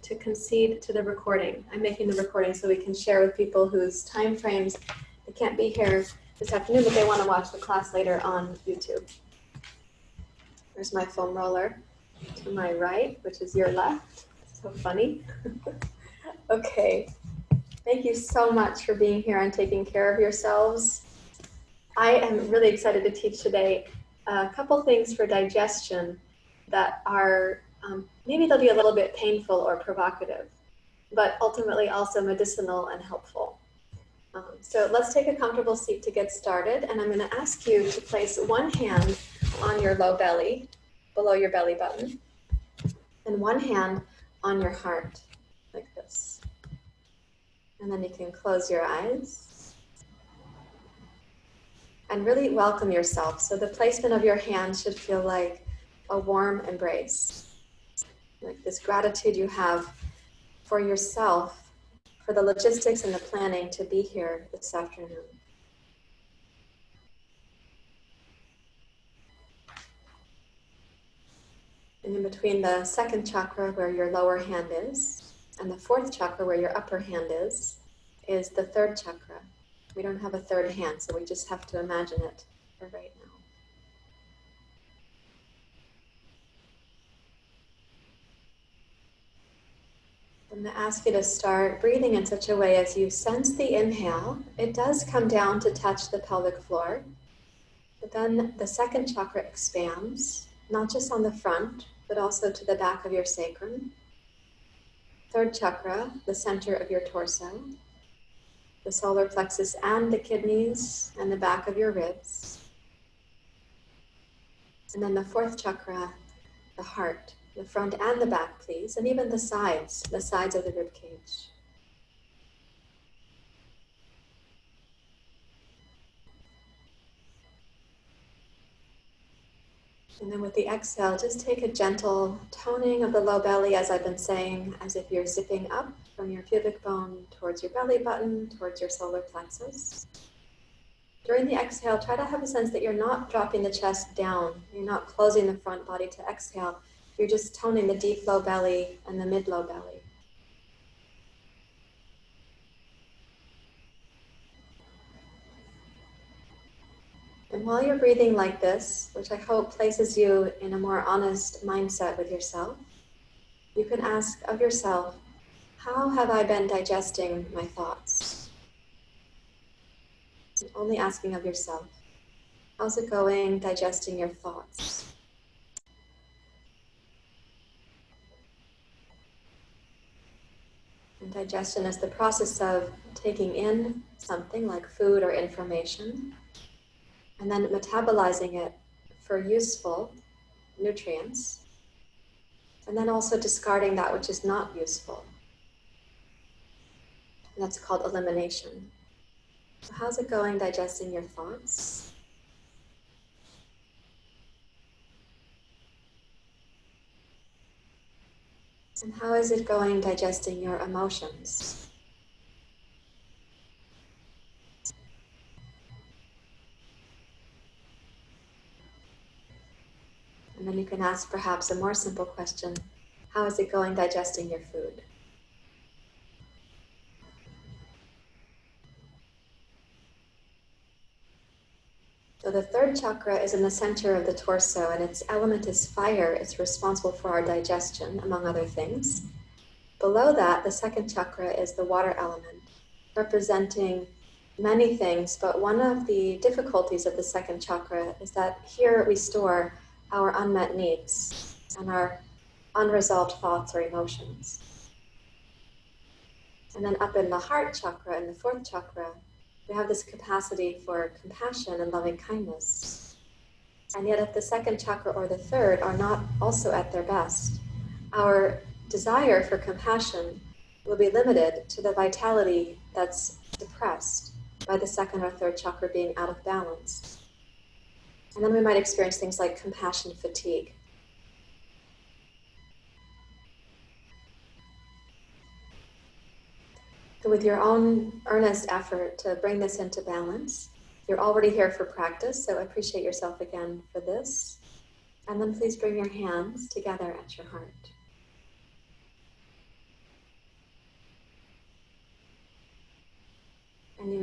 to concede to the recording. I'm making the recording so we can share with people whose time frames they can't be here this afternoon, but they want to watch the class later on YouTube. There's my foam roller to my right, which is your left. So funny. Okay. Thank you so much for being here and taking care of yourselves. I am really excited to teach today a couple things for digestion that are, maybe they'll be a little bit painful or provocative, but ultimately also medicinal and helpful. So let's take a comfortable seat to get started, and I'm going to ask you to place one hand on your low belly, below your belly button, and one hand on your heart, like this. And then you can close your eyes and really welcome yourself. So the placement of your hand should feel like a warm embrace, like this gratitude you have for yourself, for the logistics and the planning to be here this afternoon. And in between the second chakra, where your lower hand is, and the fourth chakra, where your upper hand is the third chakra. We don't have a third hand, so we just have to imagine it for right now. I'm going to ask you to start breathing in such a way as you sense the inhale. It does come down to touch the pelvic floor, but then the second chakra expands, not just on the front, but also to the back of your sacrum. Third chakra, the center of your torso, the solar plexus and the kidneys and the back of your ribs. And then the fourth chakra, the heart. The front and the back, please, and even the sides of the rib cage. And then with the exhale, just take a gentle toning of the low belly, as I've been saying, as if you're zipping up from your pubic bone towards your belly button, towards your solar plexus. During the exhale, try to have a sense that you're not dropping the chest down. You're not closing the front body to exhale. You're just toning the deep low belly and the mid low belly. And while you're breathing like this, which I hope places you in a more honest mindset with yourself, you can ask of yourself, how have I been digesting my thoughts? Only asking of yourself, how's it going digesting your thoughts? And digestion is the process of taking in something like food or information, and then metabolizing it for useful nutrients, and then also discarding that which is not useful. And that's called elimination. So how's it going digesting your thoughts? And how is it going digesting your emotions? And then you can ask perhaps a more simple question, how is it going digesting your food? So the third chakra is in the center of the torso, and its element is fire. It's responsible for our digestion, among other things. Below that, the second chakra is the water element, representing many things, but one of the difficulties of the second chakra is that here we store our unmet needs and our unresolved thoughts or emotions. And then up in the heart chakra, in the fourth chakra, we have this capacity for compassion and loving kindness. And yet if the second chakra or the third are not also at their best, our desire for compassion will be limited to the vitality that's depressed by the second or third chakra being out of balance. And then we might experience things like compassion fatigue. So with your own earnest effort to bring this into balance, you're already here for practice, so appreciate yourself again for this. And then please bring your hands together at your heart.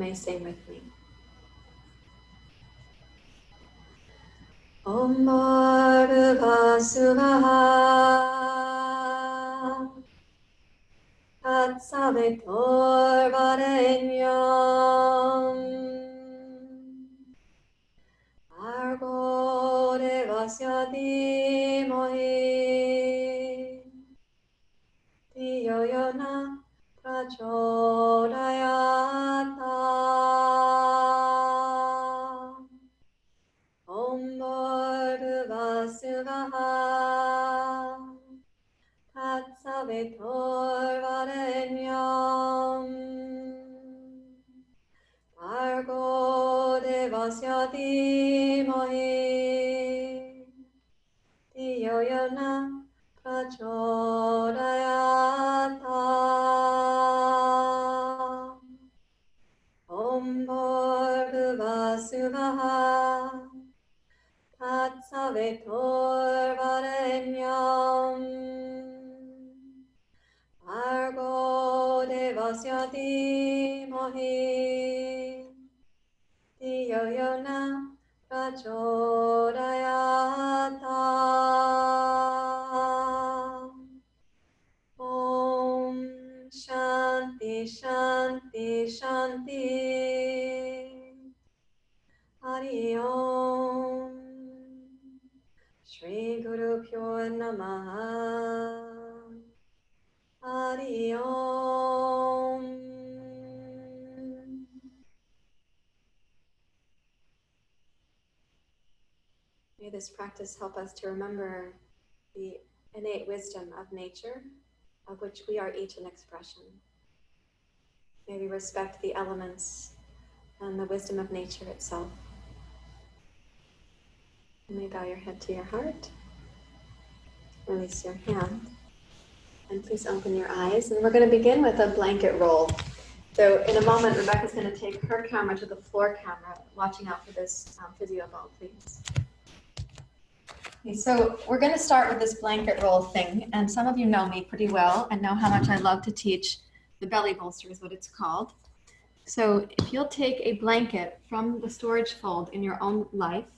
may sing with me. Om Bhargava Suvah Tatsavitur Varenyam Bhargo Devasya Dhimahi Dhiyo Yo Na Prachodayata Om Bhargava Suvah Tatsavitur Varenyam Bhargo Devasya Dhimahi Dhiyo Yo Na Prachodayata Om Bhargava Suvah Tatsavitur Varenyam Bhargo Devasya Dhimahi Dhiyo Yo Na Prachodayata Om Shanti Shanti Shanti Hari Om Shri Guru Pyo Namaha Hari Om. May this practice help us to remember the innate wisdom of nature, of which we are each an expression. May we respect the elements and the wisdom of nature itself. You may bow your head to your heart. Release your hand. And please open your eyes. And we're going to begin with a blanket roll. So in a moment, Rebecca's going to take her camera to the floor camera, watching out for this physio ball, please. Okay, so we're going to start with this blanket roll thing. And some of you know me pretty well and know how much I love to teach the belly bolster is what it's called. So if you'll take a blanket from the storage fold in your own life,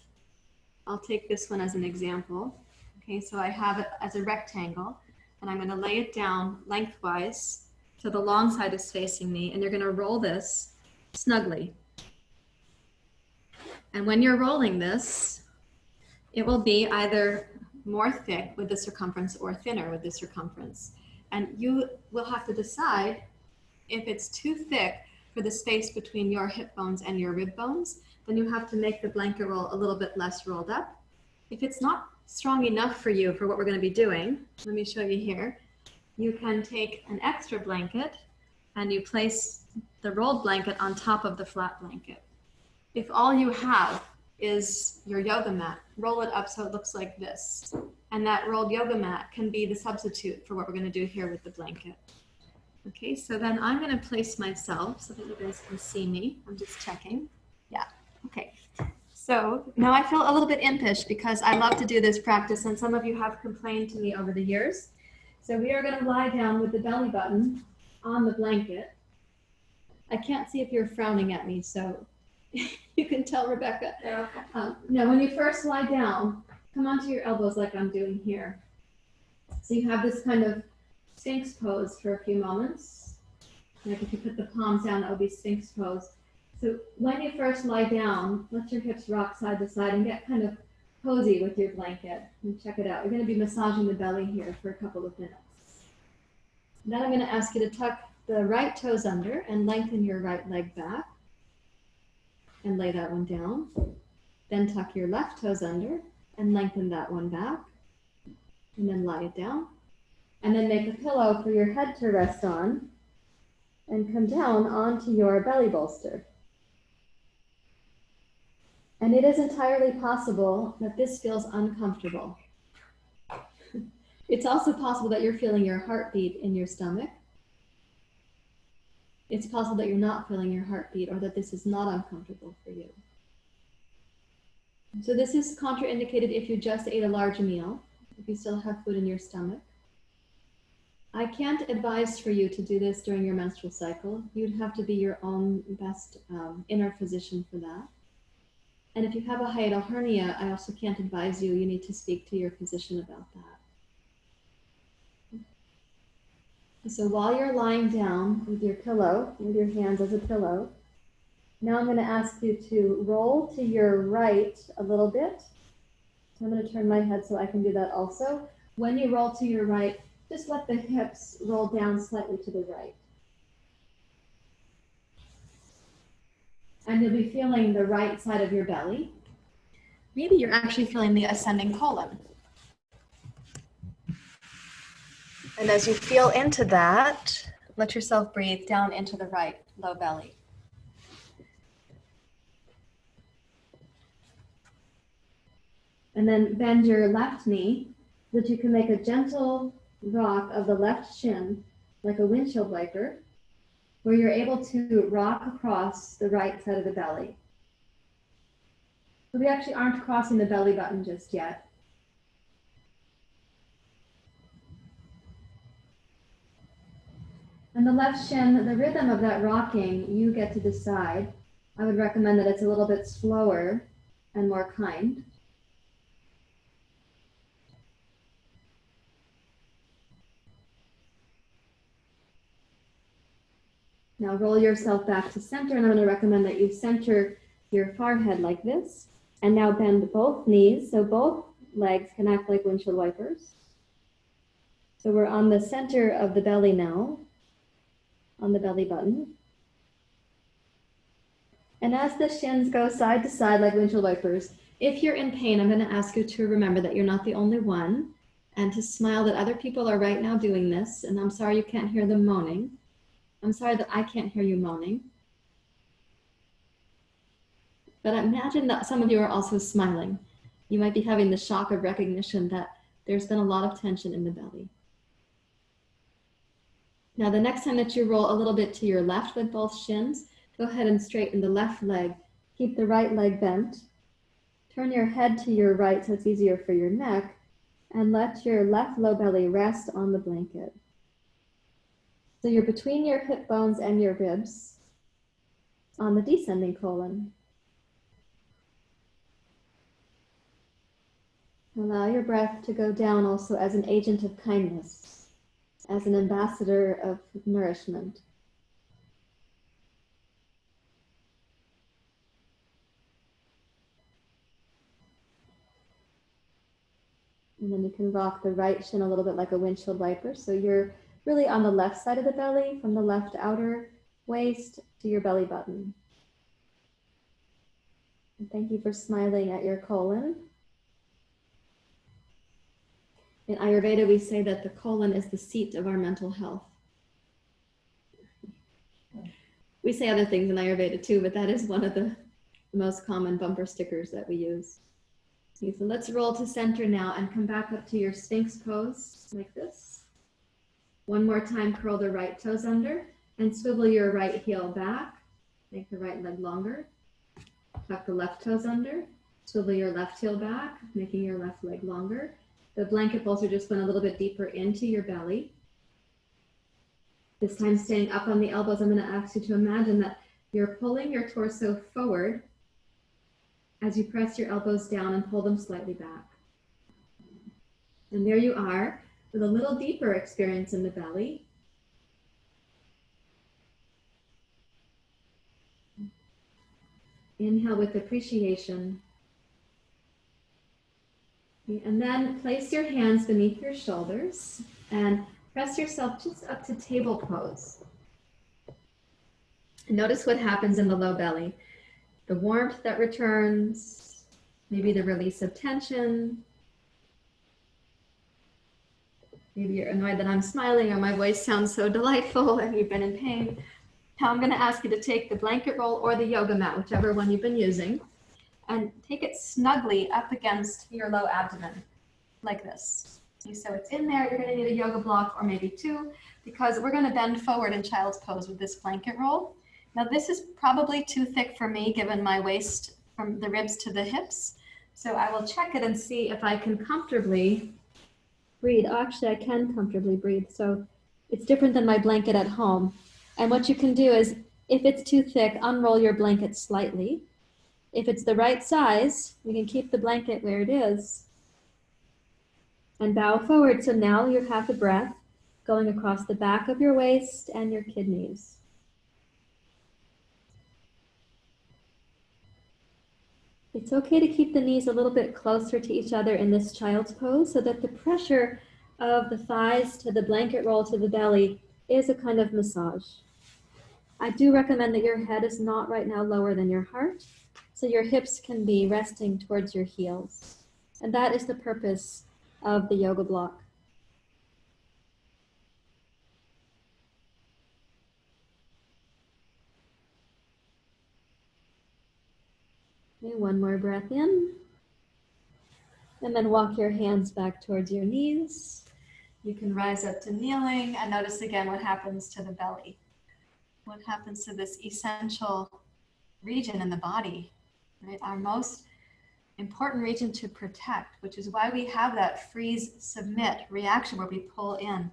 I'll take this one as an example. Okay, so I have it as a rectangle, and I'm going to lay it down lengthwise so the long side is facing me, and you're going to roll this snugly. And when you're rolling this, it will be either more thick with the circumference or thinner with the circumference. And you will have to decide if it's too thick for the space between your hip bones and your rib bones, then you have to make the blanket roll a little bit less rolled up. If it's not strong enough for you for what we're going to be doing, let me show you here. You can take an extra blanket and you place the rolled blanket on top of the flat blanket. If all you have is your yoga mat, roll it up so it looks like this. And that rolled yoga mat can be the substitute for what we're going to do here with the blanket. Okay, so then I'm going to place myself so that you guys can see me. I'm just checking. Yeah, okay. So now I feel a little bit impish because I love to do this practice and some of you have complained to me over the years. So we are going to lie down with the belly button on the blanket. I can't see if you're frowning at me, so you can tell Rebecca. Now when you first lie down, come onto your elbows like I'm doing here. So you have this kind of Sphinx pose for a few moments. Like if you put the palms down, that would be Sphinx pose. So when you first lie down, let your hips rock side to side and get kind of cozy with your blanket. And check it out. We're going to be massaging the belly here for a couple of minutes. Then I'm going to ask you to tuck the right toes under and lengthen your right leg back. And lay that one down. Then tuck your left toes under and lengthen that one back. And then lie it down. And then make a pillow for your head to rest on. And come down onto your belly bolster. And it is entirely possible that this feels uncomfortable. It's also possible that you're feeling your heartbeat in your stomach. It's possible that you're not feeling your heartbeat or that this is not uncomfortable for you. So this is contraindicated if you just ate a large meal, if you still have food in your stomach. I can't advise for you to do this during your menstrual cycle. You'd have to be your own best inner physician for that. And if you have a hiatal hernia, I also can't advise you. You need to speak to your physician about that. So while you're lying down with your pillow, with your hands as a pillow, now I'm going to ask you to roll to your right a little bit. So I'm going to turn my head so I can do that also. When you roll to your right, just let the hips roll down slightly to the right. And you'll be feeling the right side of your belly. Maybe you're actually feeling the ascending colon. And as you feel into that, let yourself breathe down into the right low belly. And then bend your left knee so that you can make a gentle rock of the left shin, like a windshield wiper, where you're able to rock across the right side of the belly. So we actually aren't crossing the belly button just yet. And the left shin, the rhythm of that rocking, you get to decide. I would recommend that it's a little bit slower and more kind. Now roll yourself back to center, and I'm going to recommend that you center your forehead like this. And now bend both knees, so both legs can act like windshield wipers. So we're on the center of the belly now, on the belly button. And as the shins go side to side like windshield wipers, if you're in pain, I'm going to ask you to remember that you're not the only one, and to smile that other people are right now doing this. And I'm sorry you can't hear them moaning. I'm sorry that I can't hear you moaning. But imagine that some of you are also smiling. You might be having the shock of recognition that there's been a lot of tension in the belly. Now, the next time that you roll a little bit to your left with both shins, go ahead and straighten the left leg. Keep the right leg bent. Turn your head to your right so it's easier for your neck, and let your left low belly rest on the blanket. So you're between your hip bones and your ribs on the descending colon. Allow your breath to go down also as an agent of kindness, as an ambassador of nourishment. And then you can rock the right shin a little bit like a windshield wiper. So you're really on the left side of the belly, from the left outer waist to your belly button. And thank you for smiling at your colon. In Ayurveda, we say that the colon is the seat of our mental health. We say other things in Ayurveda too, but that is one of the most common bumper stickers that we use. Okay, so let's roll to center now and come back up to your Sphinx pose like this. One more time, curl the right toes under and swivel your right heel back. Make the right leg longer. Tuck the left toes under. Swivel your left heel back, making your left leg longer. The blanket bolster just went a little bit deeper into your belly. This time staying up on the elbows, I'm going to ask you to imagine that you're pulling your torso forward as you press your elbows down and pull them slightly back. And there you are with a little deeper experience in the belly. Inhale with appreciation. And then place your hands beneath your shoulders and press yourself just up to table pose. And notice what happens in the low belly. The warmth that returns, maybe the release of tension. Maybe you're annoyed that I'm smiling or my voice sounds so delightful and you've been in pain. Now I'm going to ask you to take the blanket roll or the yoga mat, whichever one you've been using, and take it snugly up against your low abdomen, like this. So it's in there. You're going to need a yoga block or maybe two, because we're going to bend forward in child's pose with this blanket roll. Now this is probably too thick for me given my waist from the ribs to the hips. So I will check it and see if I can comfortably breathe. Oh, actually, I can comfortably breathe. So It's different than my blanket at home. And what you can do is, if it's too thick, unroll your blanket slightly. If it's the right size, you can keep the blanket where it is and bow forward. So now you have the breath going across the back of your waist and your kidneys. It's okay to keep the knees a little bit closer to each other in this child's pose so that the pressure of the thighs to the blanket roll to the belly is a kind of massage. I do recommend that your head is not right now lower than your heart, so your hips can be resting towards your heels. And that is the purpose of the yoga block. Okay, one more breath in. And then walk your hands back towards your knees. You can rise up to kneeling and notice again what happens to the belly. What happens to this essential region in the body, right? Our most important region to protect, which is why we have that freeze submit reaction where we pull in.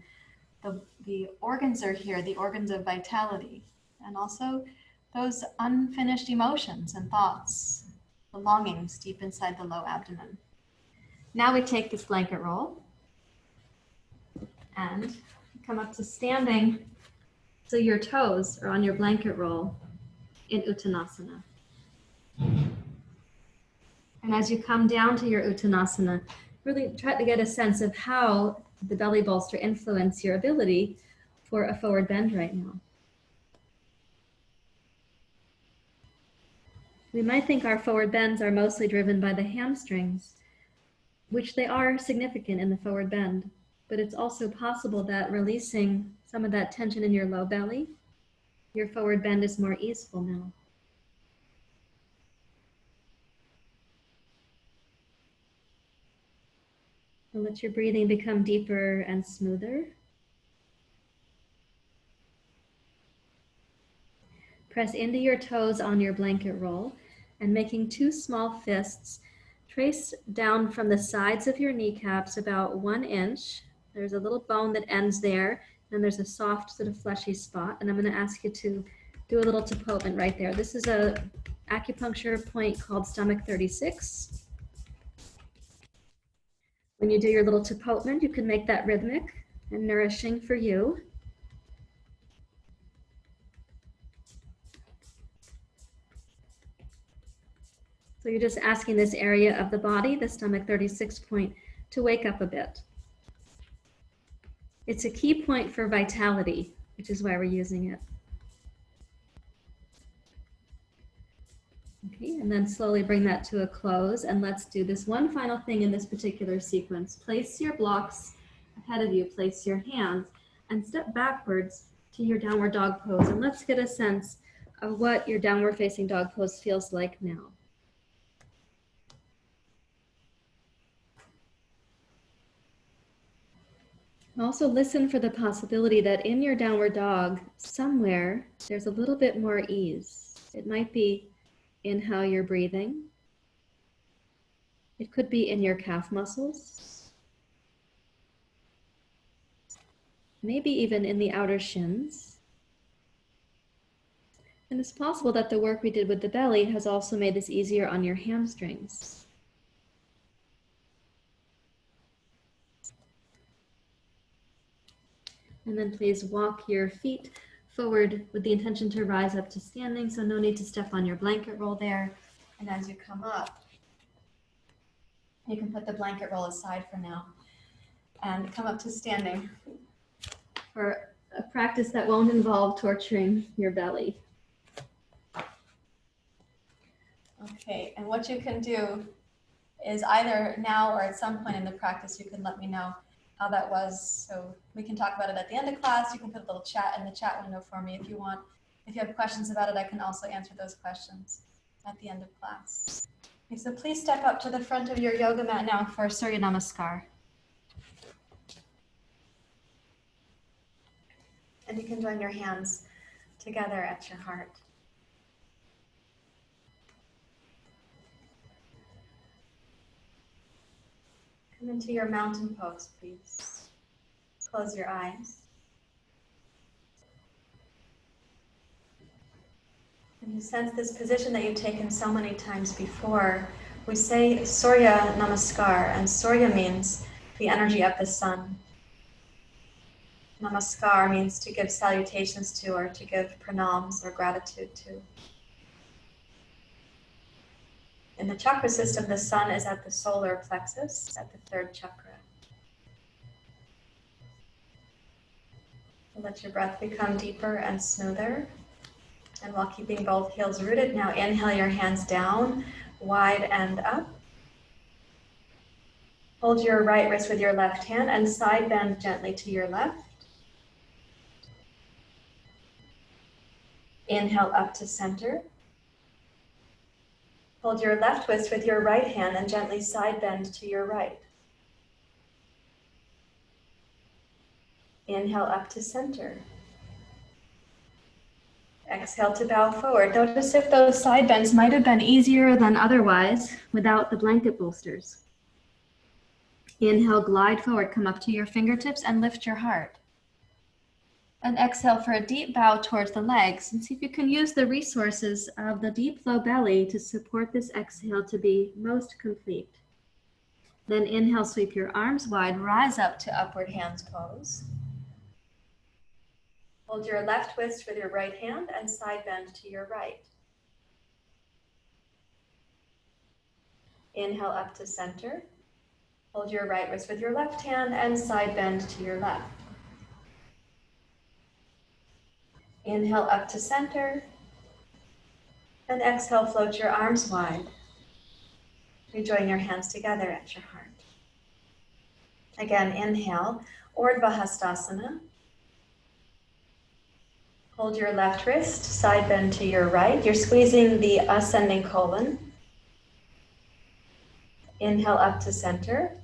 The organs are here, the organs of vitality, and also those unfinished emotions and thoughts, the longings deep inside the low abdomen. Now we take this blanket roll and come up to standing. So your toes are on your blanket roll in Uttanasana. And as you come down to your Uttanasana, really try to get a sense of how the belly bolster influence your ability for a forward bend right now. We might think our forward bends are mostly driven by the hamstrings, which they are significant in the forward bend, but it's also possible that releasing some of that tension in your low belly, your forward bend is more easeful now. And let your breathing become deeper and smoother. Press into your toes on your blanket roll and making two small fists, trace down from the sides of your kneecaps about 1 inch. There's a little bone that ends there, and there's a soft sort of fleshy spot. And I'm going to ask you to do a little tapotement right there. This is a acupuncture point called stomach 36. When you do your little tapotement, you can make that rhythmic and nourishing for you. So you're just asking this area of the body, the stomach 36 point, to wake up a bit. It's a key point for vitality, which is why we're using it. Okay, and then slowly bring that to a close, and let's do this one final thing in this particular sequence. Place your blocks ahead of you, place your hands, and step backwards to your downward dog pose, and let's get a sense of what your downward facing dog pose feels like now. Also listen for the possibility that in your downward dog, somewhere, there's a little bit more ease. It might be in how you're breathing. It could be in your calf muscles. Maybe even in the outer shins. And it's possible that the work we did with the belly has also made this easier on your hamstrings. And then please walk your feet forward with the intention to rise up to standing, so no need to step on your blanket roll there. And as you come up, you can put the blanket roll aside for now and come up to standing for a practice that won't involve torturing your belly. Okay, and what you can do is either now or at some point in the practice, you can let me know how that was. So we can talk about it at the end of class. You can put a little chat in the chat window for me if you want. If you have questions about it, I can also answer those questions at the end of class. Okay, so please step up to the front of your yoga mat now for Surya Namaskar. And you can join your hands together at your heart. Come into your mountain pose, please. Close your eyes. And you sense this position that you've taken so many times before. We say Surya Namaskar, and Surya means the energy of the sun. Namaskar means to give salutations to, or to give pranams or gratitude to. In the chakra system, the sun is at the solar plexus, at the third chakra. Let your breath become deeper and smoother. And while keeping both heels rooted, now inhale your hands down, wide and up. Hold your right wrist with your left hand and side bend gently to your left. Inhale up to center. Hold your left wrist with your right hand and gently side bend to your right. Inhale up to center. Exhale to bow forward. Notice if those side bends might have been easier than otherwise without the blanket bolsters. Inhale, glide forward, come up to your fingertips and lift your heart. And exhale for a deep bow towards the legs. And see if you can use the resources of the deep low belly to support this exhale to be most complete. Then inhale, sweep your arms wide, rise up to upward hands pose. Hold your left wrist with your right hand and side bend to your right. Inhale up to center. Hold your right wrist with your left hand and side bend to your left. Inhale up to center. And exhale, float your arms wide. Rejoin your hands together at your heart. Again, inhale, Urdhva Hastasana. Hold your left wrist, side bend to your right. You're squeezing the ascending colon. Inhale up to center.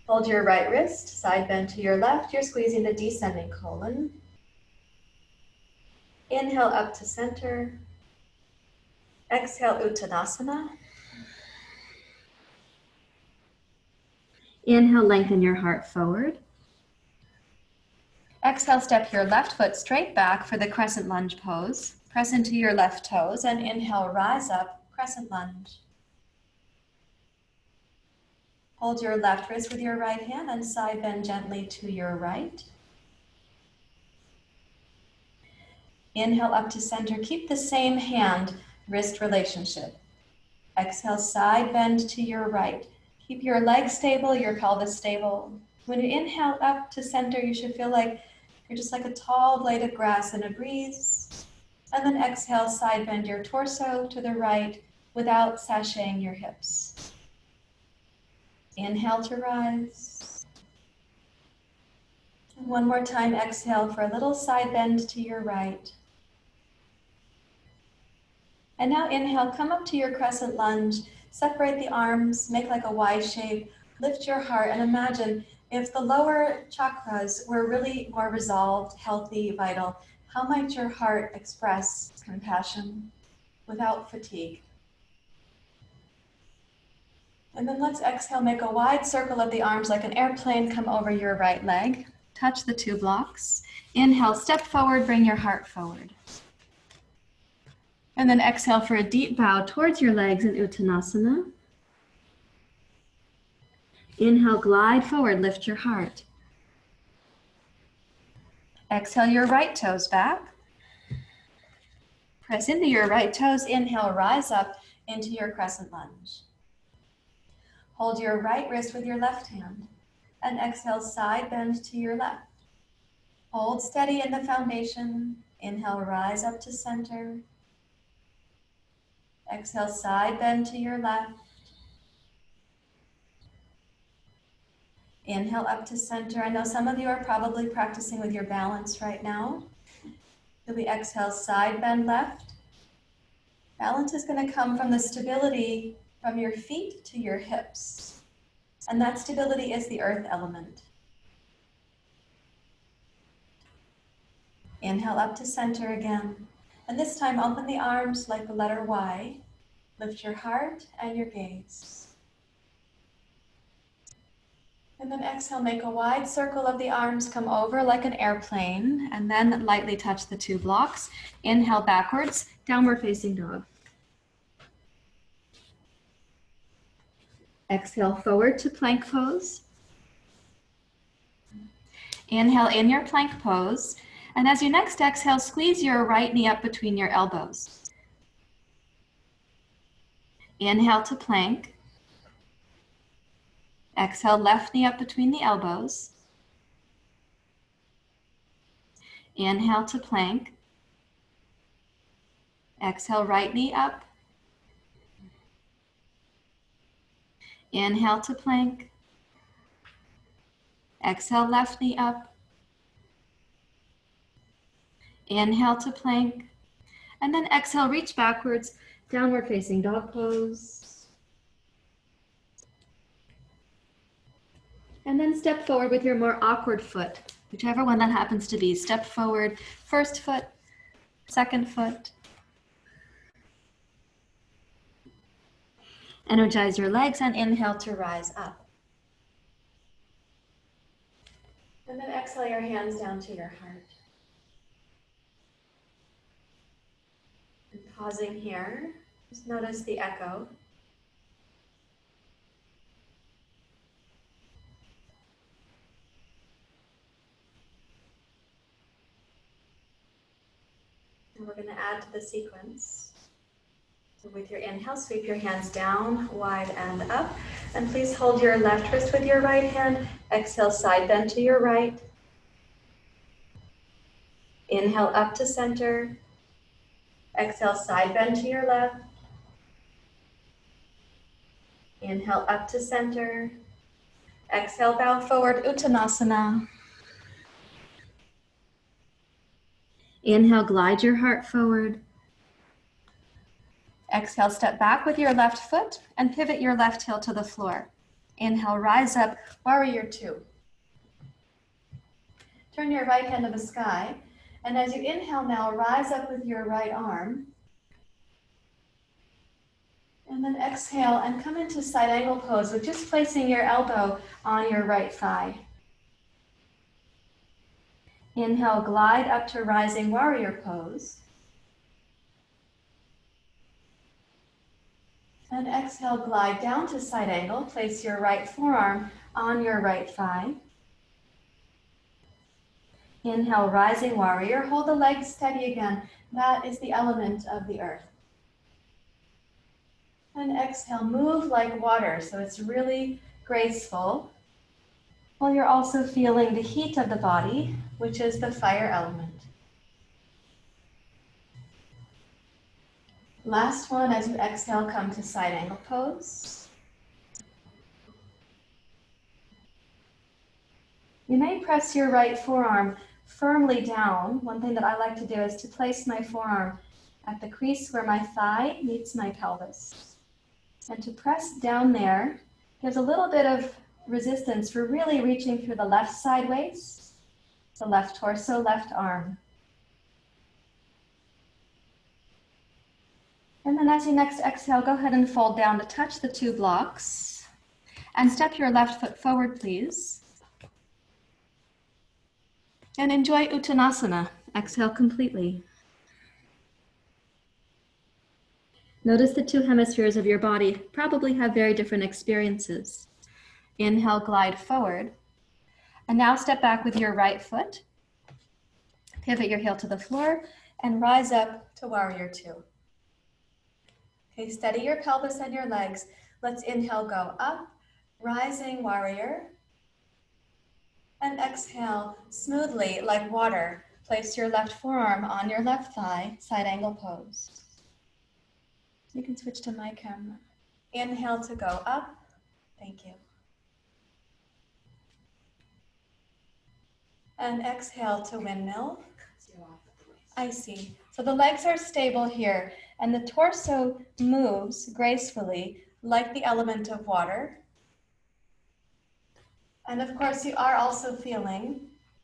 Hold your right wrist, side bend to your left. You're squeezing the descending colon. Inhale up to center. Exhale, Uttanasana. Inhale, lengthen your heart forward. Exhale, step your left foot straight back for the crescent lunge pose. Press into your left toes and inhale, rise up, crescent lunge. Hold your left wrist with your right hand and side bend gently to your right. Inhale up to center. Keep the same hand-wrist relationship. Exhale, side bend to your right. Keep your legs stable, your pelvis stable. When you inhale up to center, you should feel like you're just like a tall blade of grass in a breeze. And then exhale, side bend your torso to the right without sashaying your hips. Inhale to rise. And one more time, exhale for a little side bend to your right. And now inhale, come up to your crescent lunge, separate the arms, make like a Y shape, lift your heart, and imagine if the lower chakras were really more resolved, healthy, vital, how might your heart express compassion without fatigue? And then let's exhale, make a wide circle of the arms like an airplane, come over your right leg, touch the two blocks. Inhale, step forward, bring your heart forward. And then exhale for a deep bow towards your legs in Uttanasana. Inhale, glide forward, lift your heart. Exhale your right toes back. Press into your right toes, inhale, rise up into your crescent lunge. Hold your right wrist with your left hand and exhale, side bend to your left. Hold steady in the foundation. Inhale, rise up to center. Exhale, side bend to your left. Inhale up to center. I know some of you are probably practicing with your balance right now. You'll be exhale, side bend left. Balance is going to come from the stability from your feet to your hips. And that stability is the earth element. Inhale up to center again. And this time open the arms like the letter Y. Lift your heart and your gaze. And then exhale, make a wide circle of the arms, come over like an airplane, and then lightly touch the two blocks. Inhale backwards, downward facing dog. Exhale forward to plank pose. Inhale in your plank pose. And as you next exhale, squeeze your right knee up between your elbows. Inhale to plank. Exhale, left knee up between the elbows. Inhale to plank. Exhale, right knee up. Inhale to plank. Exhale, left knee up. Inhale to plank. And then exhale, reach backwards, downward facing dog pose. And then step forward with your more awkward foot, whichever one that happens to be. Step forward, first foot, second foot. Energize your legs and inhale to rise up. And then exhale your hands down to your heart. And pausing here, just notice the echo. And we're going to add to the sequence. So with your inhale, sweep your hands down, wide and up. And please hold your left wrist with your right hand. Exhale, side bend to your right. Inhale up to center. Exhale, side bend to your left. Inhale up to center. Exhale, bow forward, Uttanasana. Inhale, glide your heart forward. Exhale, step back with your left foot and pivot your left heel to the floor. Inhale, rise up, warrior two. Turn your right hand to the sky. And as you inhale now, rise up with your right arm. And then exhale and come into side angle pose with just placing your elbow on your right thigh. Inhale, glide up to rising warrior pose. And exhale, glide down to side angle. Place your right forearm on your right thigh. Inhale, rising warrior. Hold the legs steady again. That is the element of the earth. And exhale, move like water, so it's really graceful. While you're also feeling the heat of the body, which is the fire element. Last one, as you exhale, come to side angle pose. You may press your right forearm firmly down. One thing that I like to do is to place my forearm at the crease where my thigh meets my pelvis. And to press down there gives a little bit of resistance for really reaching through the left side waist, the left torso, left arm. And then as you next exhale, go ahead and fold down to touch the two blocks. And step your left foot forward, please. And enjoy Uttanasana. Exhale completely. Notice the two hemispheres of your body probably have very different experiences. Inhale, glide forward. And now step back with your right foot. Pivot your heel to the floor and rise up to warrior two. Okay, steady your pelvis and your legs. Let's inhale, go up, rising warrior. And exhale, smoothly like water. Place your left forearm on your left thigh, side angle pose. You can switch to my camera. Inhale to go up. Thank you. And exhale to windmill. I see. So the legs are stable here, and the torso moves gracefully like the element of water. And of course, you are also feeling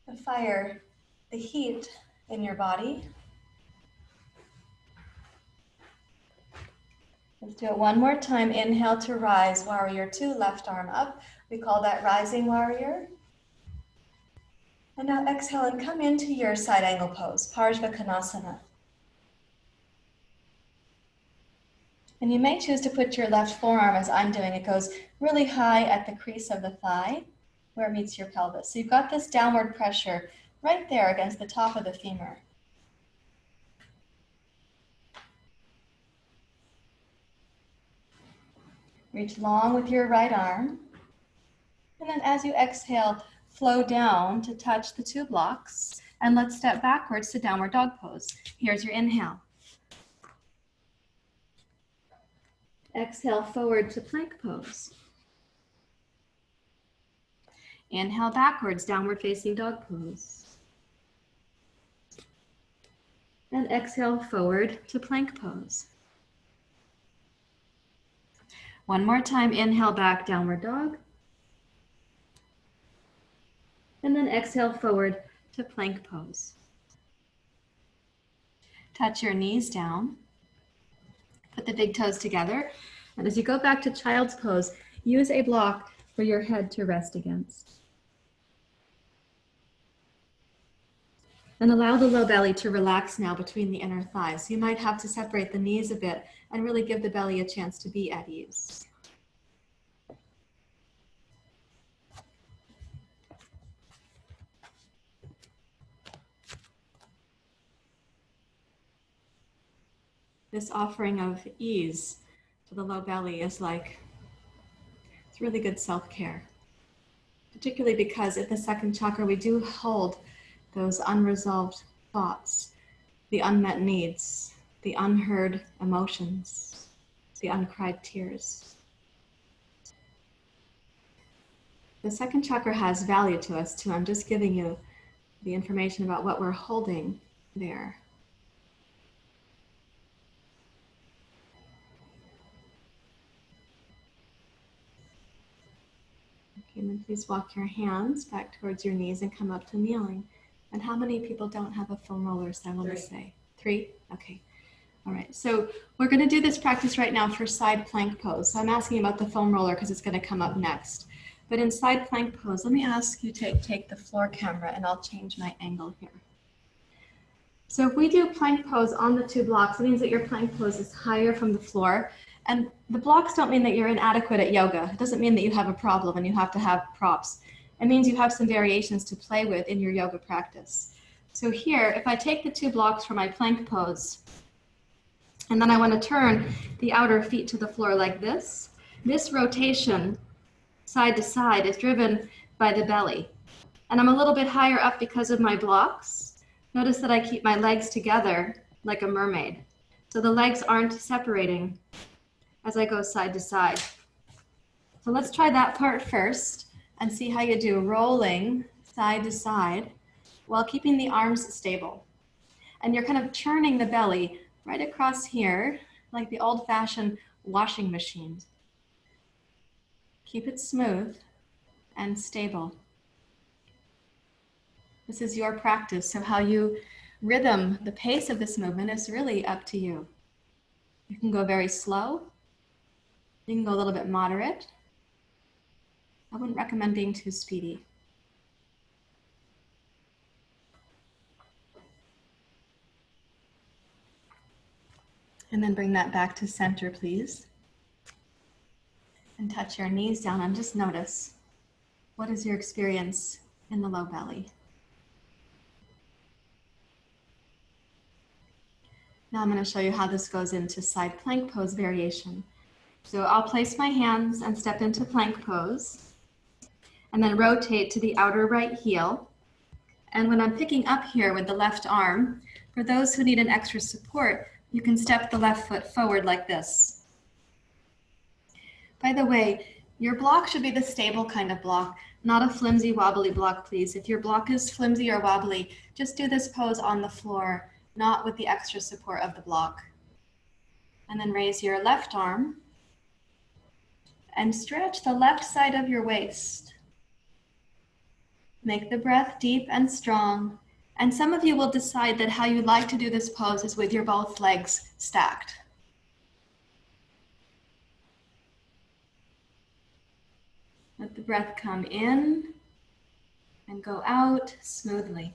the fire, the heat in your body. Let's do it one more time. Inhale to rise, warrior two, left arm up. We call that rising warrior. And now exhale and come into your side angle pose, Parsvakonasana. And you may choose to put your left forearm, as I'm doing. It goes really high at the crease of the thigh where it meets your pelvis. So you've got this downward pressure right there against the top of the femur. Reach long with your right arm. And then as you exhale, flow down to touch the two blocks. And let's step backwards to downward dog pose. Here's your inhale. Exhale forward to plank pose. Inhale backwards, downward facing dog pose. And exhale forward to plank pose. One more time, inhale back, downward dog. And then exhale forward to plank pose. Touch your knees down. Put the big toes together. And as you go back to child's pose, use a block for your head to rest against. And allow the low belly to relax now between the inner thighs. You might have to separate the knees a bit and really give the belly a chance to be at ease. This offering of ease to the low belly is it's really good self-care. Particularly because at the second chakra, we do hold those unresolved thoughts, the unmet needs, the unheard emotions, the uncried tears. The second chakra has value to us too. I'm just giving you the information about what we're holding there. Okay, and then please walk your hands back towards your knees and come up to kneeling. And how many people don't have a foam roller? So I want to say 3. Okay. All right. So we're going to do this practice right now for side plank pose. So I'm asking about the foam roller because it's going to come up next. But in side plank pose, let me ask you to take the floor camera and I'll change my angle here. So if we do plank pose on the 2 blocks, it means that your plank pose is higher from the floor. And the blocks don't mean that you're inadequate at yoga. It doesn't mean that you have a problem and you have to have props. It means you have some variations to play with in your yoga practice. So here, if I take the 2 blocks for my plank pose, and then I want to turn the outer feet to the floor like this rotation side to side is driven by the belly. And I'm a little bit higher up because of my blocks. Notice that I keep my legs together like a mermaid. So the legs aren't separating as I go side to side. So let's try that part first and see how you do rolling side to side while keeping the arms stable. And you're kind of churning the belly right across here like the old-fashioned washing machine. Keep it smooth and stable. This is your practice, so how you rhythm the pace of this movement is really up to you. You can go very slow. You can go a little bit moderate. I wouldn't recommend being too speedy. And then bring that back to center, please. And touch your knees down and just notice, what is your experience in the low belly? Now I'm going to show you how this goes into side plank pose variation. So I'll place my hands and step into plank pose, and then rotate to the outer right heel. And when I'm picking up here with the left arm, for those who need an extra support, you can step the left foot forward like this. By the way, your block should be the stable kind of block, not a flimsy, wobbly block, please. If your block is flimsy or wobbly, just do this pose on the floor, not with the extra support of the block. And then raise your left arm and stretch the left side of your waist. Make the breath deep and strong. And some of you will decide that how you like to do this pose is with your both legs stacked. Let the breath come in and go out smoothly.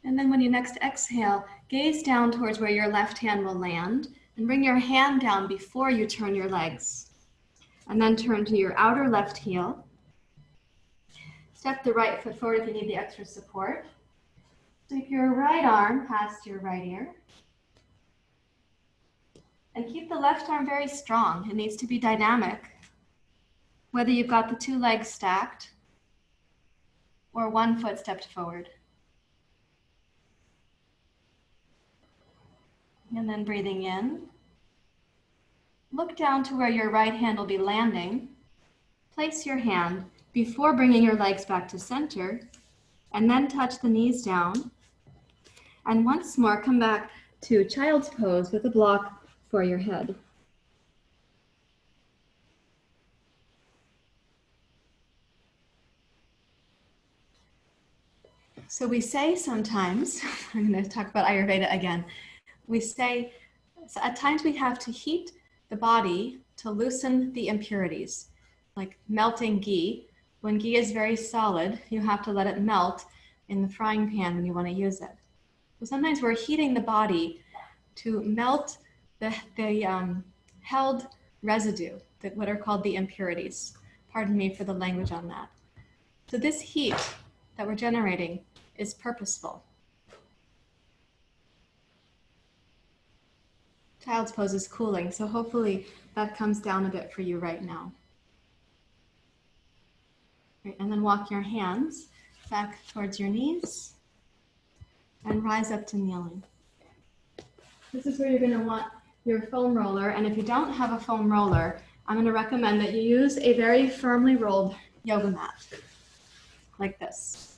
And then when you next exhale, gaze down towards where your left hand will land and bring your hand down before you turn your legs. And then turn to your outer left heel. Step the right foot forward if you need the extra support. Sweep your right arm past your right ear. And keep the left arm very strong. It needs to be dynamic. Whether you've got the two legs stacked or one foot stepped forward. And then breathing in. Look down to where your right hand will be landing. Place your hand before bringing your legs back to center, and then touch the knees down. And once more, come back to child's pose with a block for your head. So we say sometimes, I'm going to talk about Ayurveda again. We say, so at times we have to heat the body to loosen the impurities, like melting ghee. When ghee is very solid, you have to let it melt in the frying pan when you want to use it. So sometimes we're heating the body to melt the held residue, what are called the impurities. Pardon me for the language on that. So this heat that we're generating is purposeful. Child's pose is cooling, so hopefully that comes down a bit for you right now. Right, and then walk your hands back towards your knees and rise up to kneeling. This is where you're going to want your foam roller, and if you don't have a foam roller, I'm going to recommend that you use a very firmly rolled yoga mat, like this.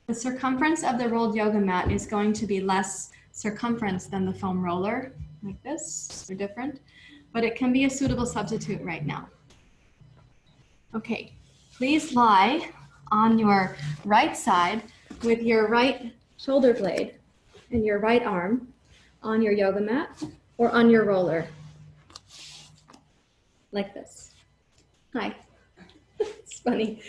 The circumference of the rolled yoga mat is going to be less circumference than the foam roller, like this, or different, but it can be a suitable substitute right now. Okay, please lie on your right side with your right shoulder blade and your right arm on your yoga mat or on your roller, like this. Hi. It's funny.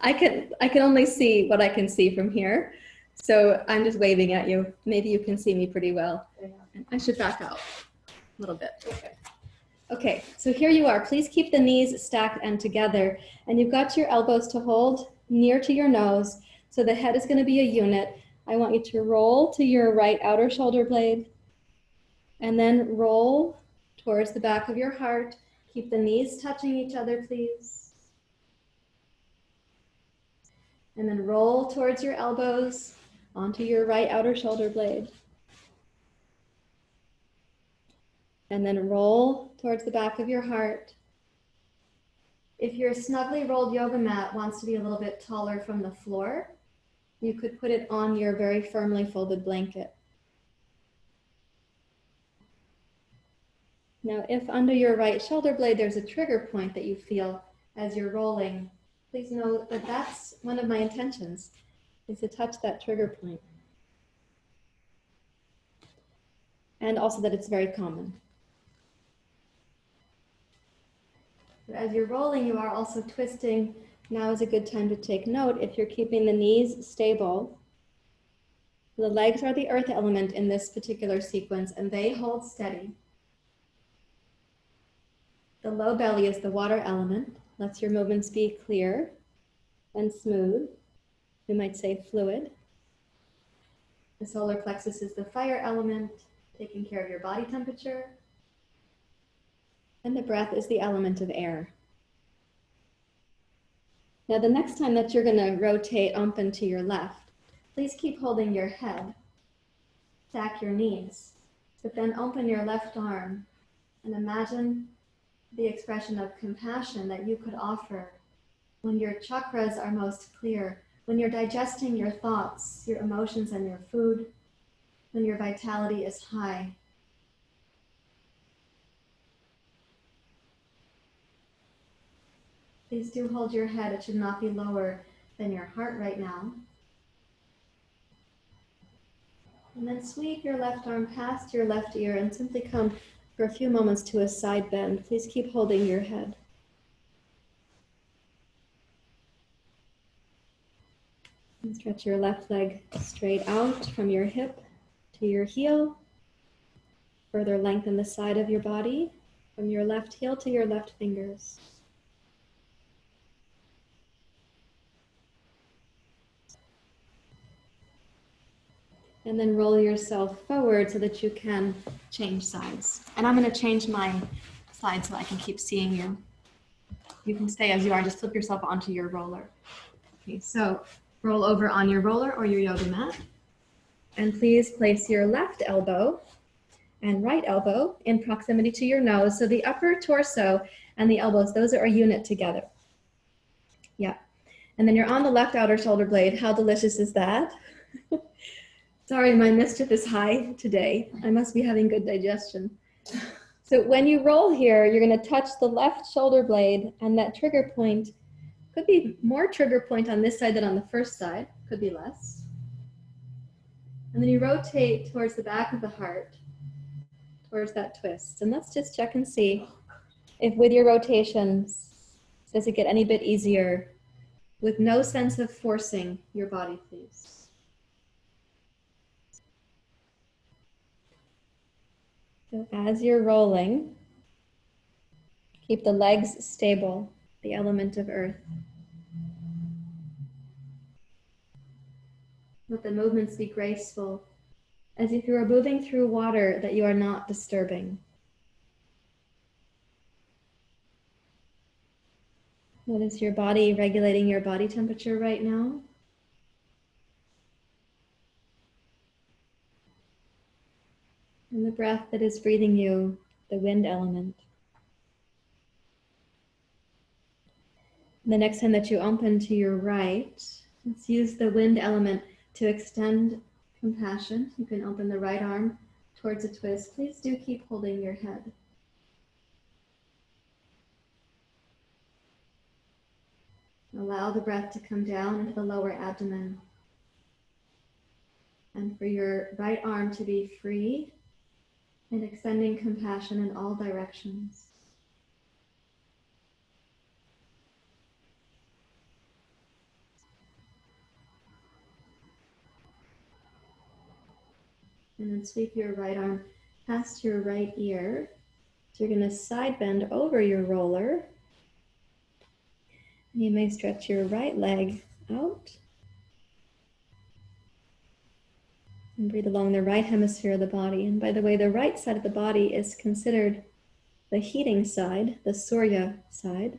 I can only see what I can see from here, so I'm just waving at you. Maybe you can see me pretty well. I should back out a little bit. Okay, so here you are. Please keep the knees stacked and together, and you've got your elbows to hold near to your nose, so the head is going to be a unit. I want you to roll to your right outer shoulder blade, and then roll towards the back of your heart. Keep the knees touching each other, please. And then roll towards your elbows onto your right outer shoulder blade. And then roll towards the back of your heart. If your snugly rolled yoga mat wants to be a little bit taller from the floor, you could put it on your very firmly folded blanket. Now, if under your right shoulder blade there's a trigger point that you feel as you're rolling, please know that that's one of my intentions, is to touch that trigger point. And also that it's very common. As you're rolling, you are also twisting. Now is a good time to take note if you're keeping the knees stable. The legs are the earth element in this particular sequence, and they hold steady. The low belly is the water element. Lets your movements be clear and smooth. We might say fluid. The solar plexus is the fire element, taking care of your body temperature. And the breath is the element of air. Now, the next time that you're going to rotate up and to your left, please keep holding your head. Stack your knees, but then open your left arm and imagine the expression of compassion that you could offer when your chakras are most clear, when you're digesting your thoughts, your emotions, and your food, when your vitality is high. Please do hold your head. It should not be lower than your heart right now. And then sweep your left arm past your left ear and simply come for a few moments to a side bend. Please keep holding your head. Stretch your left leg straight out from your hip to your heel. Further lengthen the side of your body from your left heel to your left fingers. And then roll yourself forward so that you can change sides. And I'm going to change my side so I can keep seeing you. You can stay as you are, just flip yourself onto your roller. Okay, so roll over on your roller or your yoga mat. And please place your left elbow and right elbow in proximity to your nose. So the upper torso and the elbows, those are a unit together. Yeah. And then you're on the left outer shoulder blade. How delicious is that? Sorry, my mischief is high today. I must be having good digestion. So when you roll here, you're going to touch the left shoulder blade, and that trigger point could be more trigger point on this side than on the first side, could be less. And then you rotate towards the back of the heart, towards that twist. And let's just check and see if with your rotations, does it get any bit easier with no sense of forcing your body, please. So as you're rolling, keep the legs stable, the element of earth. Let the movements be graceful, as if you are moving through water that you are not disturbing. Notice your body regulating your body temperature right now. And the breath that is breathing you, the wind element. The next time that you open to your right, let's use the wind element to extend compassion. You can open the right arm towards a twist. Please do keep holding your head. Allow the breath to come down into the lower abdomen. And for your right arm to be free and extending compassion in all directions. And then sweep your right arm past your right ear. So you're going to side bend over your roller. And you may stretch your right leg out. And breathe along the right hemisphere of the body. And by the way, the right side of the body is considered the heating side, the Surya side.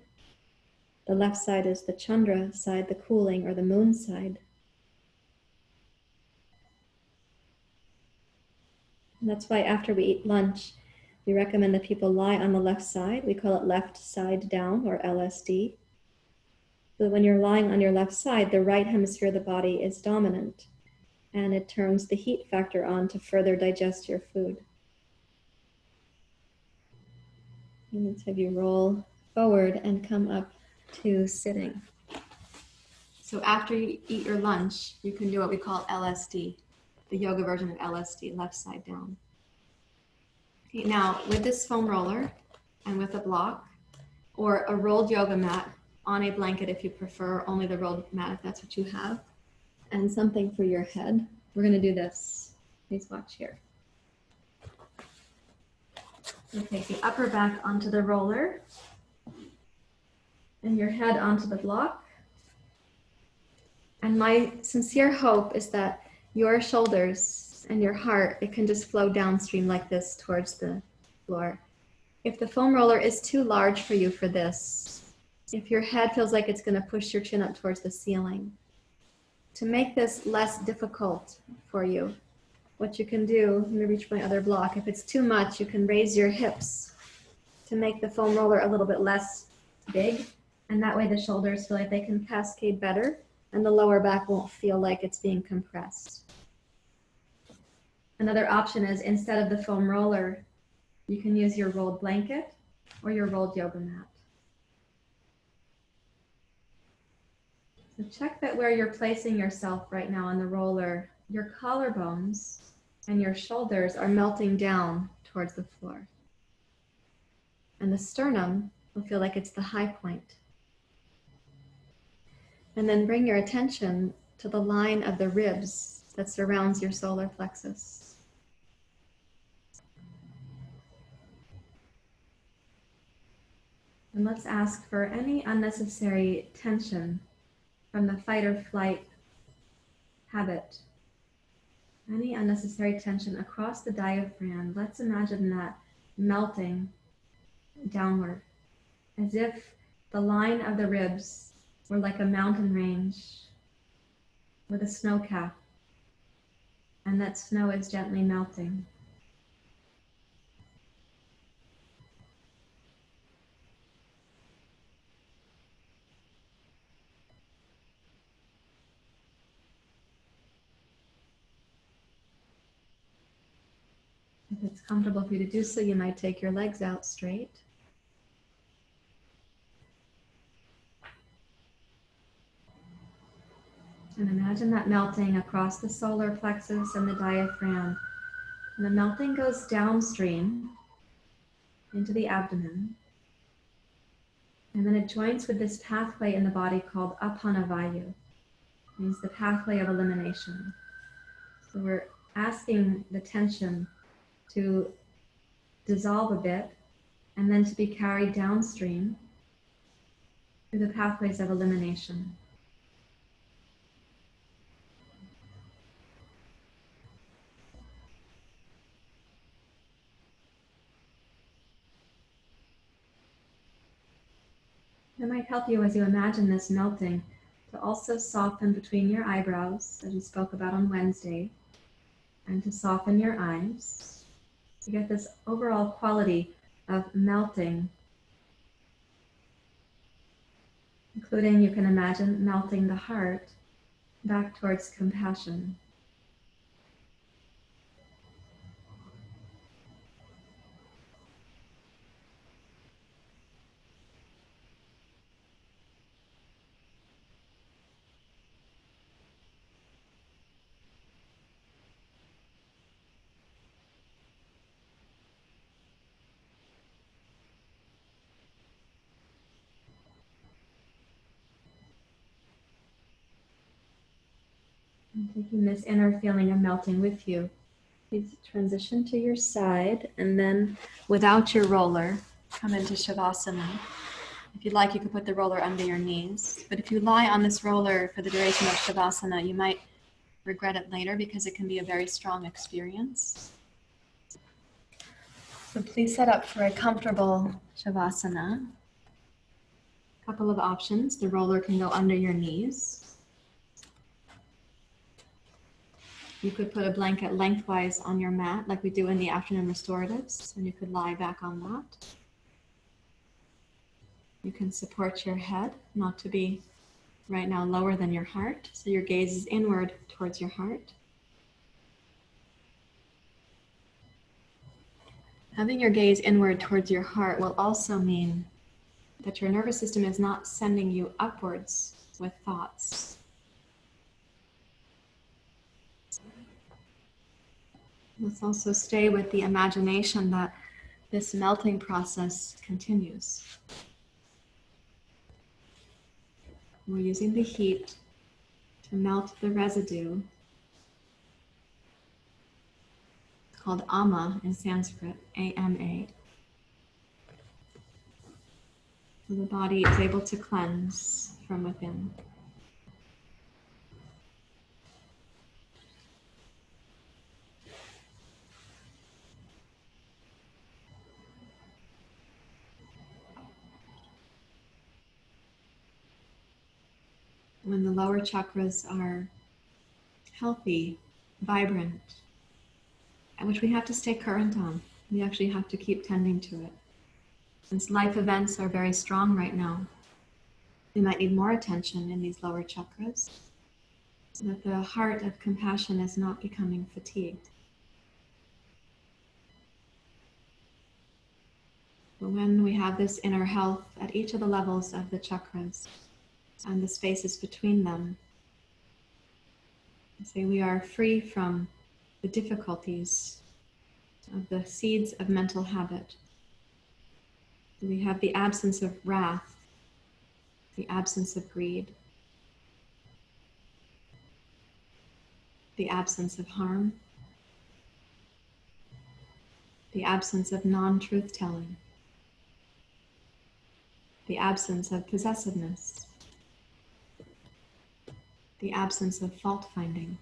The left side is the Chandra side, the cooling or the moon side. And that's why after we eat lunch, we recommend that people lie on the left side. We call it left side down or LSD. So when you're lying on your left side, the right hemisphere of the body is dominant. And it turns the heat factor on to further digest your food. And let's have you roll forward and come up to sitting. So after you eat your lunch, you can do what we call LSD, the yoga version of LSD, left side down. Okay, now with this foam roller and with a block or a rolled yoga mat on a blanket if you prefer, only the rolled mat if that's what you have, and something for your head. We're going to do this. Please watch here. You take the upper back onto the roller and your head onto the block. And my sincere hope is that your shoulders and your heart, it can just flow downstream like this towards the floor. If the foam roller is too large for you for this, if your head feels like it's going to push your chin up towards the ceiling, to make this less difficult for you, what you can do, let me reach my other block. If it's too much, you can raise your hips to make the foam roller a little bit less big. And that way the shoulders feel like they can cascade better and the lower back won't feel like it's being compressed. Another option is instead of the foam roller, you can use your rolled blanket or your rolled yoga mat. So check that where you're placing yourself right now on the roller, your collarbones and your shoulders are melting down towards the floor. And the sternum will feel like it's the high point. And then bring your attention to the line of the ribs that surrounds your solar plexus. And let's ask for any unnecessary tension from the fight or flight habit. Any unnecessary tension across the diaphragm. Let's imagine that melting downward, as if the line of the ribs were like a mountain range with a snow cap, and that snow is gently melting. If it's comfortable for you to do so, you might take your legs out straight. And imagine that melting across the solar plexus and the diaphragm. And the melting goes downstream into the abdomen. And then it joins with this pathway in the body called Apanavayu. It means the pathway of elimination. So we're asking the tension to dissolve a bit and then to be carried downstream through the pathways of elimination. It might help you as you imagine this melting to also soften between your eyebrows, as we spoke about on Wednesday, and to soften your eyes. You get this overall quality of melting, including, you can imagine, melting the heart back towards compassion. And taking this inner feeling of melting with you, please transition to your side, and then without your roller, come into Shavasana. If you'd like, you can put the roller under your knees. But if you lie on this roller for the duration of Shavasana, you might regret it later because it can be a very strong experience. So please set up for a comfortable Shavasana. A couple of options. The roller can go under your knees. You could put a blanket lengthwise on your mat like we do in the afternoon restoratives, and you could lie back on that. You can support your head, not to be right now lower than your heart, so your gaze is inward towards your heart. Having your gaze inward towards your heart will also mean that your nervous system is not sending you upwards with thoughts. Let's also stay with the imagination that this melting process continues. We're using the heat to melt the residue. It's called ama in Sanskrit, A-M-A. So the body is able to cleanse from within. When the lower chakras are healthy, vibrant, and which we have to stay current on. We actually have to keep tending to it. Since life events are very strong right now, we might need more attention in these lower chakras so that the heart of compassion is not becoming fatigued. But when we have this inner health at each of the levels of the chakras and the spaces between them, say we are free from the difficulties of the seeds of mental habit. We have the absence of wrath, the absence of greed. the absence of harm, the absence of non-truth telling, the absence of possessiveness, the absence of fault finding,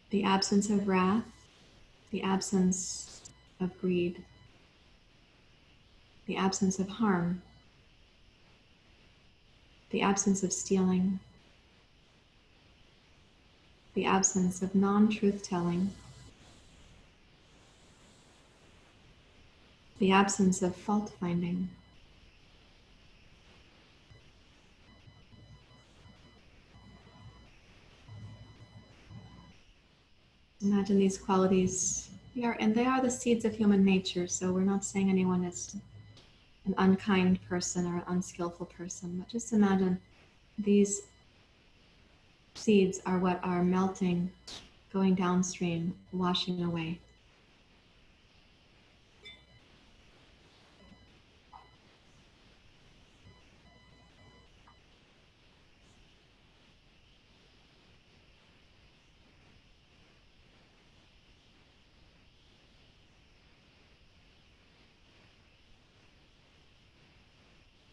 the absence of wrath, the absence of greed, the absence of harm, the absence of stealing, the absence of non-truth telling, the absence of fault finding, imagine these qualities. They are the seeds of human nature, so we're not saying anyone is an unkind person or an unskillful person, but just imagine these seeds are what are melting, going downstream, washing away.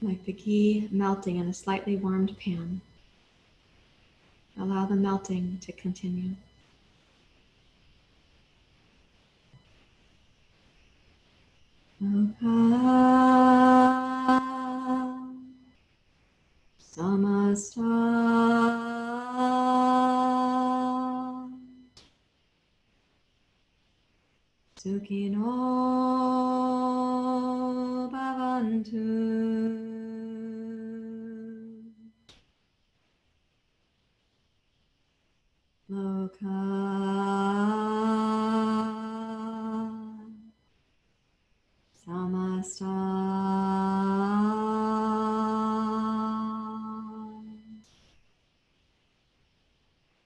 Like the ghee melting in a slightly warmed pan. Allow the melting to continue. Samasta Sukhino Bhavantu Loka Samasta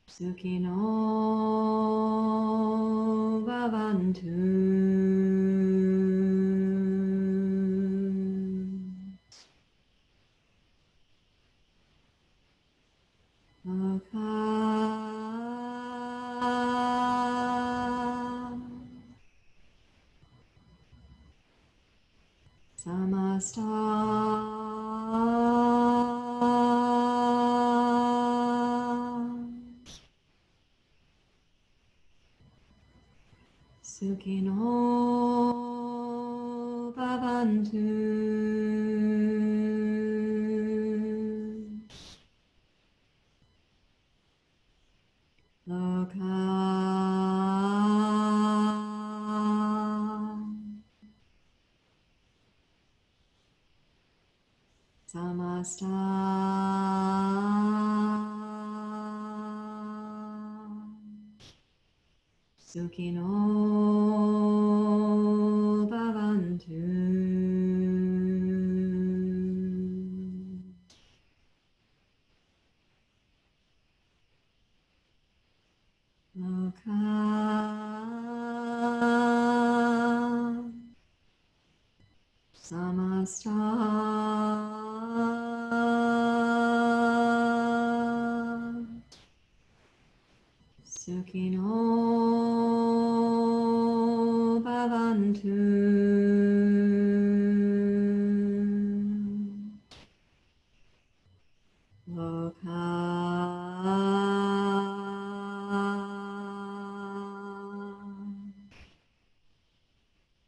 Sukhino Bhavantu. Loka Samasta Sukhino Bhavantu. Loka Samasta Sukhino Bhavantu. Loka Samasta Sukhino Bhavantu. Loka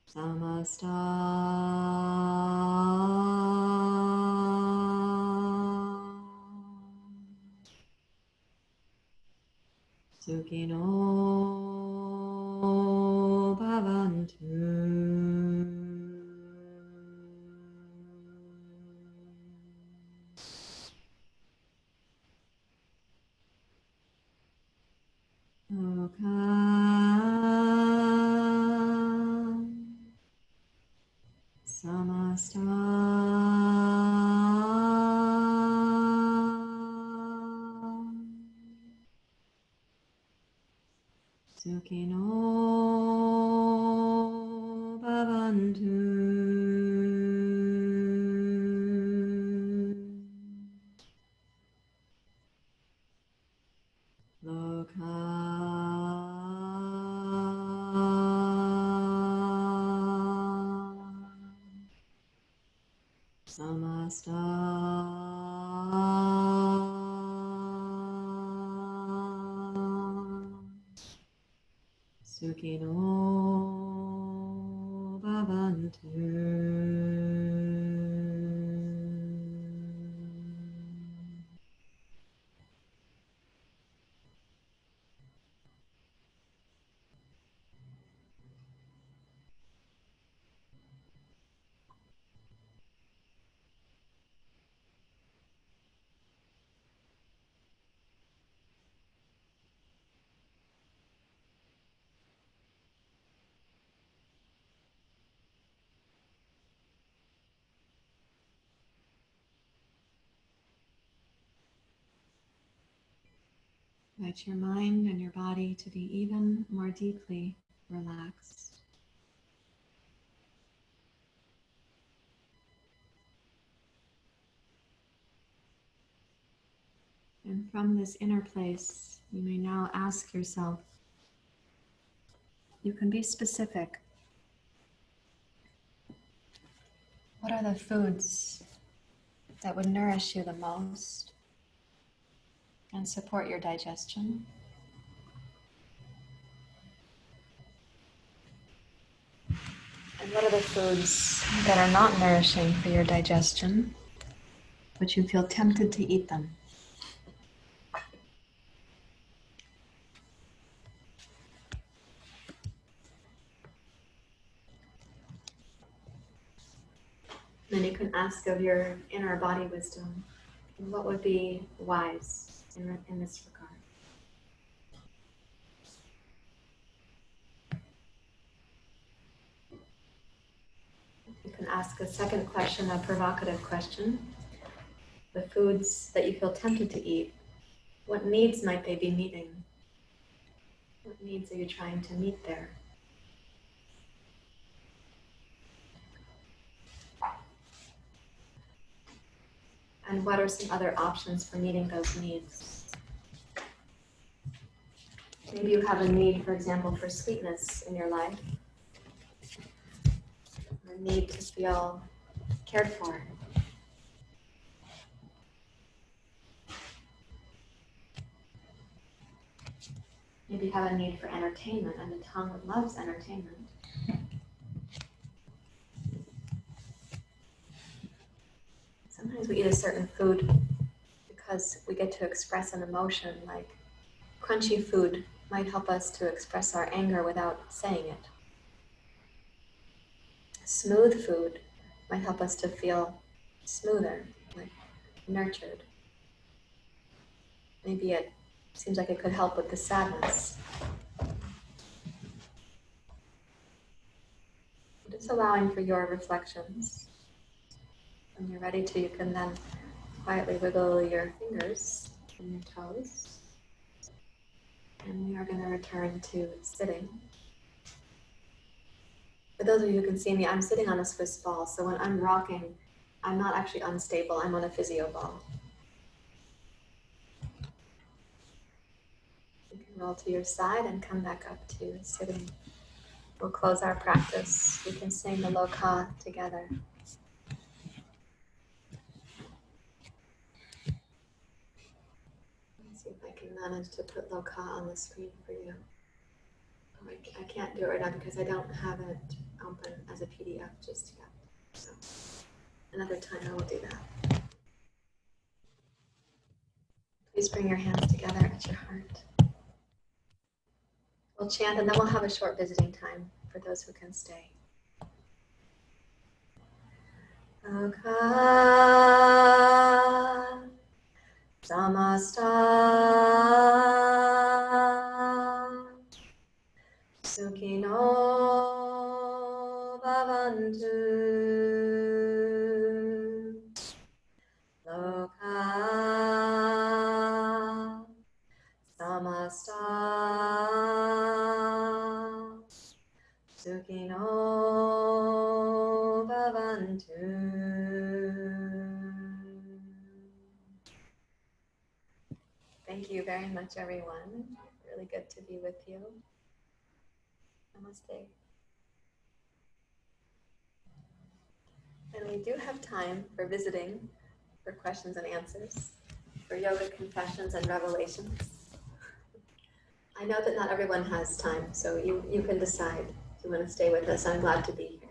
Samasta Sukhino Bhavantu. Loka Samasta Sukhino Bhavantu. Samasta Sukhino Bhavantu. Invite your mind and your body to be even more deeply relaxed. And from this inner place, you may now ask yourself, you can be specific. What are the foods that would nourish you the most and support your digestion? And what are the foods that are not nourishing for your digestion, but you feel tempted to eat them? Then you can ask of your inner body wisdom, what would be wise in this regard? You can ask a second question, a provocative question. The foods that you feel tempted to eat, what needs might they be meeting? What needs are you trying to meet there? And what are some other options for meeting those needs? Maybe you have a need, for example, for sweetness in your life, or a need to feel cared for. Maybe you have a need for entertainment, and the tongue loves entertainment. Sometimes we eat a certain food because we get to express an emotion, like crunchy food might help us to express our anger without saying it. Smooth food might help us to feel smoother, like nurtured. Maybe it seems like it could help with the sadness. Just allowing for your reflections. When you're ready to, you can then quietly wiggle your fingers and your toes. And we are going to return to sitting. For those of you who can see me, I'm sitting on a Swiss ball, so when I'm rocking, I'm not actually unstable, I'm on a physio ball. You can roll to your side and come back up to sitting. We'll close our practice. We can sing the Loka together. Let's see if I can manage to put Loka on the screen for you. Oh, I can't do it right now because I don't have it open as a PDF just yet. So another time I will do that. Please bring your hands together at your heart. We'll chant and then we'll have a short visiting time for those who can stay. Loka Samasta Sukhino Bhavantu. Loka Samasta Sukhino Bhavantu. Thank you very much, everyone. Really good to be with you. Namaste. And we do have time for visiting, for questions and answers, for yoga confessions and revelations. I know that not everyone has time, so you can decide if you want to stay with us. I'm glad to be here.